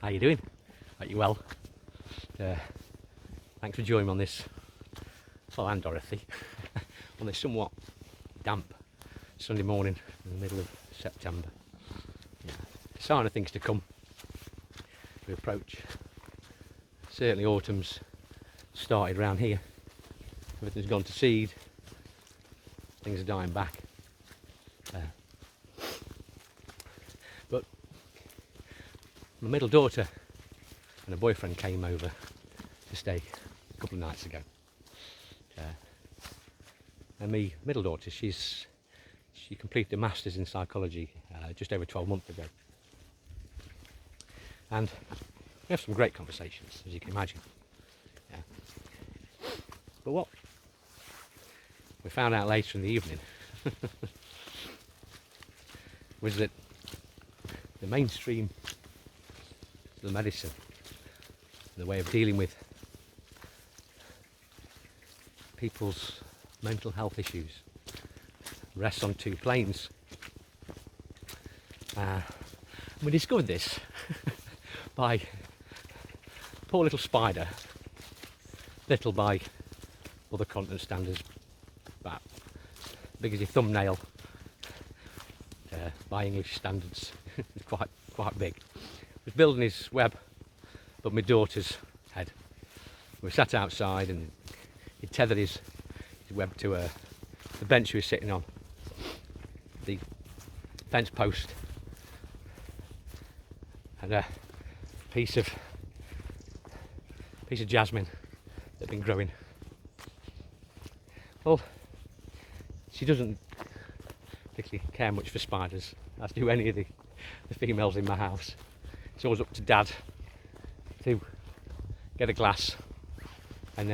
How you doing? Are you well? Thanks for joining me on this, well, and Dorothy, on this somewhat damp Sunday morning in the middle of September. Yeah. Sign of things to come. We approach. Certainly autumn's started round here. Everything's gone to seed. Things are dying back. But my middle daughter and her boyfriend came over to stay a couple of nights ago. And my middle daughter, she completed a master's in psychology just over 12 months ago. And we have some great conversations, as you can imagine. Yeah. But what we found out later in the evening was that the mainstream, the medicine, the way of dealing with people's mental health issues rests on two planes. We discovered this by poor little spider, little by other continent standards, about big as your thumbnail, by English standards, quite big. He was building his web above my daughter's head. We sat outside and he tethered his web to the bench he was sitting on, the fence post, and a piece of jasmine that had been growing. Well, she doesn't particularly care much for spiders, as do any of the females in my house. It's always up to Dad to get a glass and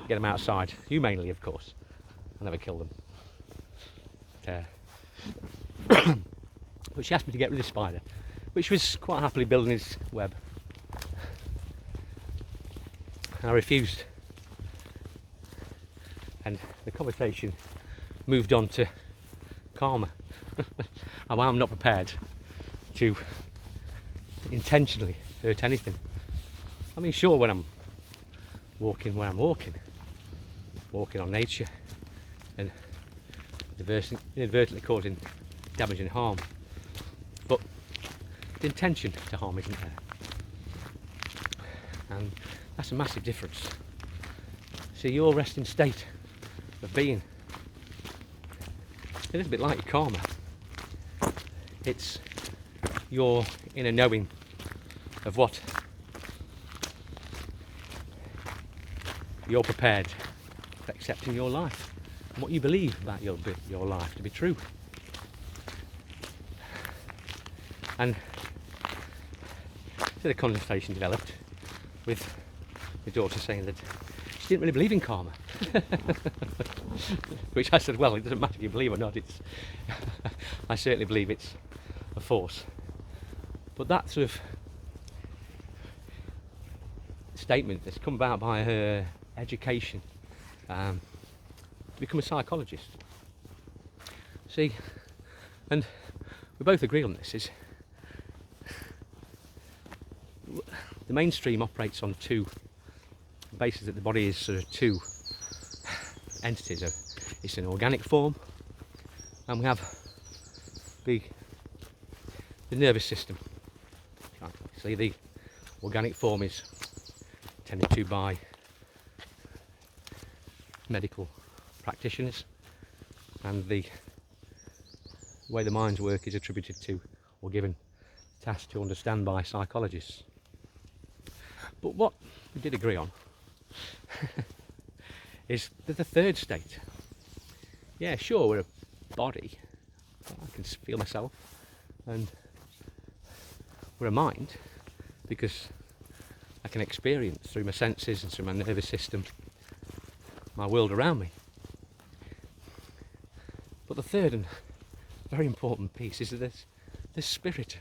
get them outside, humanely of course. I never kill them. But she asked me to get rid of the spider, which was quite happily building his web. And I refused. And the conversation moved on to karma. And I'm not prepared to intentionally hurt anything. I mean, sure, when I'm walking where I'm walking on nature and inadvertently causing damage and harm, but the intention to harm isn't there, and that's a massive difference. See, your resting state of being, it is a bit like your karma. It's your inner knowing of what you're prepared to accept in your life, and what you believe about your life to be true. And so the conversation developed with my daughter saying that she didn't really believe in karma. Which I said, well, it doesn't matter if you believe or not, it's I certainly believe it's a force. But that sort of statement that's come about by her education to become a psychologist. See, and we both agree on this, is the mainstream operates on two bases, that the body is sort of two entities. It's an organic form, and we have the nervous system. See, the organic form is tended to by medical practitioners, and the way the minds work is attributed to or given tasks to understand by psychologists. But what we did agree on is that the third state, yeah, sure, we're a body, I can feel myself, and we're a mind because I can experience through my senses and through my nervous system my world around me. But the third and very important piece is that there's spirit.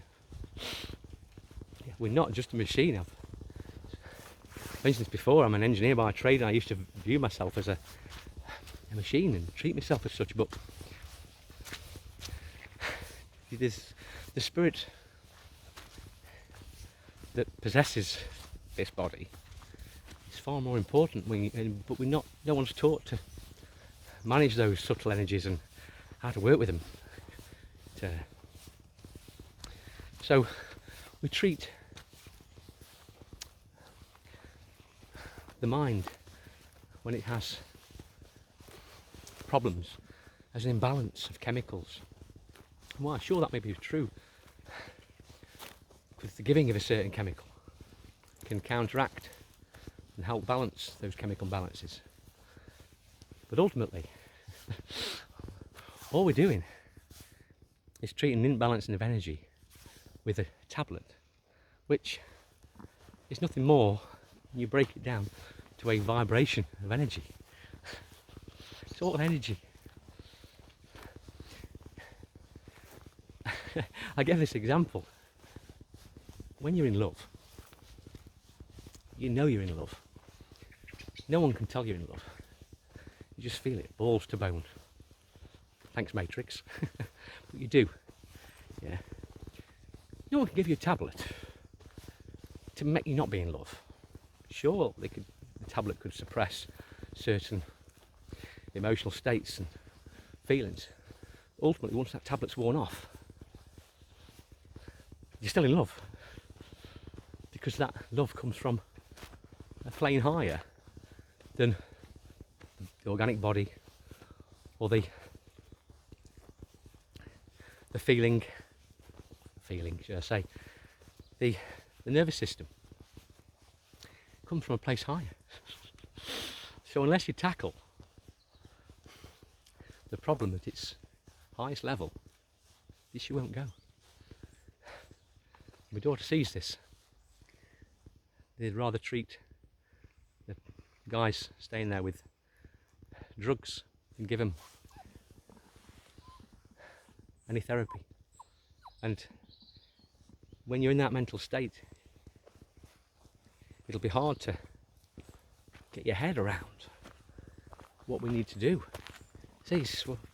Yeah, we're not just a machine. I've mentioned this before, I'm an engineer by trade, and I used to view myself as a machine and treat myself as such, but there's the spirit that possesses this body is far more important. But we don't want to talk to manage those subtle energies and how to work with them. So we treat the mind when it has problems as an imbalance of chemicals. Well, sure, that may be true, because the giving of a certain chemical can counteract and help balance those chemical balances. But ultimately, all we're doing is treating an imbalancing of energy with a tablet, which is nothing more when you break it down to a vibration of energy. It's all energy. I gave this example. When you're in love, you know you're in love. No one can tell you're in love. You just feel it, balls to bone. Thanks, Matrix. But you do. Yeah. No one can give you a tablet to make you not be in love. Sure, the tablet could suppress certain emotional states and feelings. Ultimately, once that tablet's worn off, you're still in love, because that love comes from a plane higher than the organic body or the feeling, should I say, the nervous system. It comes from a place higher. So unless you tackle the problem at its highest level, this you won't go. My daughter sees this. They'd rather treat the guys staying there with drugs than give them any therapy. And when you're in that mental state, it'll be hard to get your head around what we need to do. See,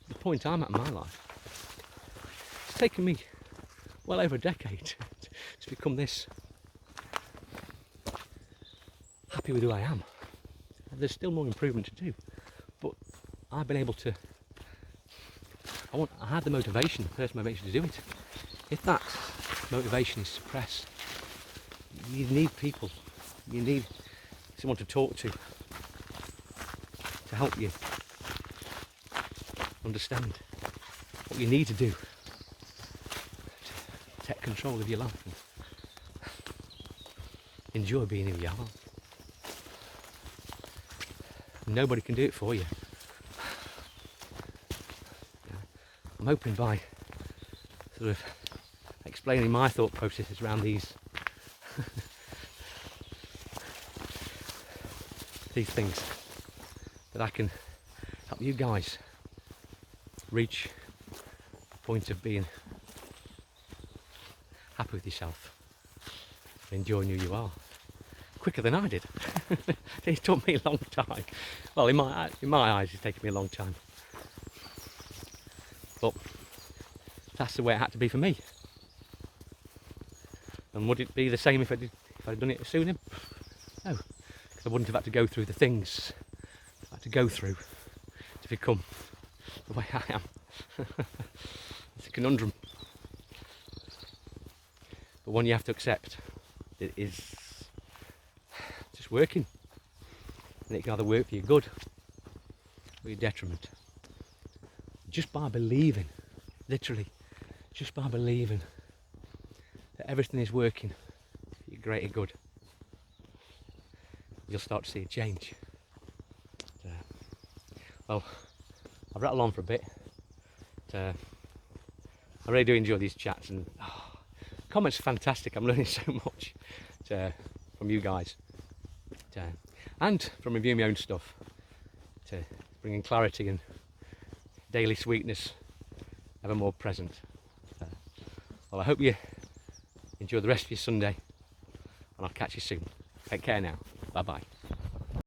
the point I'm at in my life. It's taken me well over a decade to become this happy with who I am. There's still more improvement to do, but I've been able to. I had the motivation, the personal motivation to do it. If that motivation is suppressed, you need people. You need someone to talk to help you understand what you need to do to take control of your life and enjoy being who you are. Nobody can do it for you. I'm hoping by sort of explaining my thought processes around these things that I can help you guys reach a point of being happy with yourself, enjoying who you are, quicker than I did. It took me a long time. Well, in my eyes, it's taken me a long time. But that's the way it had to be for me. And would it be the same if I'd done it sooner? No, because I wouldn't have had to go through the things I had to go through to become the way I am. It's a conundrum, but one you have to accept. It is just working, and it can either work for your good or your detriment. Just by believing, literally, just by believing that everything is working for your greater good, you'll start to see a change. Well, I've rattled on for a bit. I really do enjoy these chats, and comments are fantastic. I'm learning so much from you guys, and from reviewing my own stuff, to bringing clarity and daily sweetness ever more present. Well, I hope you enjoy the rest of your Sunday, and I'll catch you soon. Take care now. Bye bye.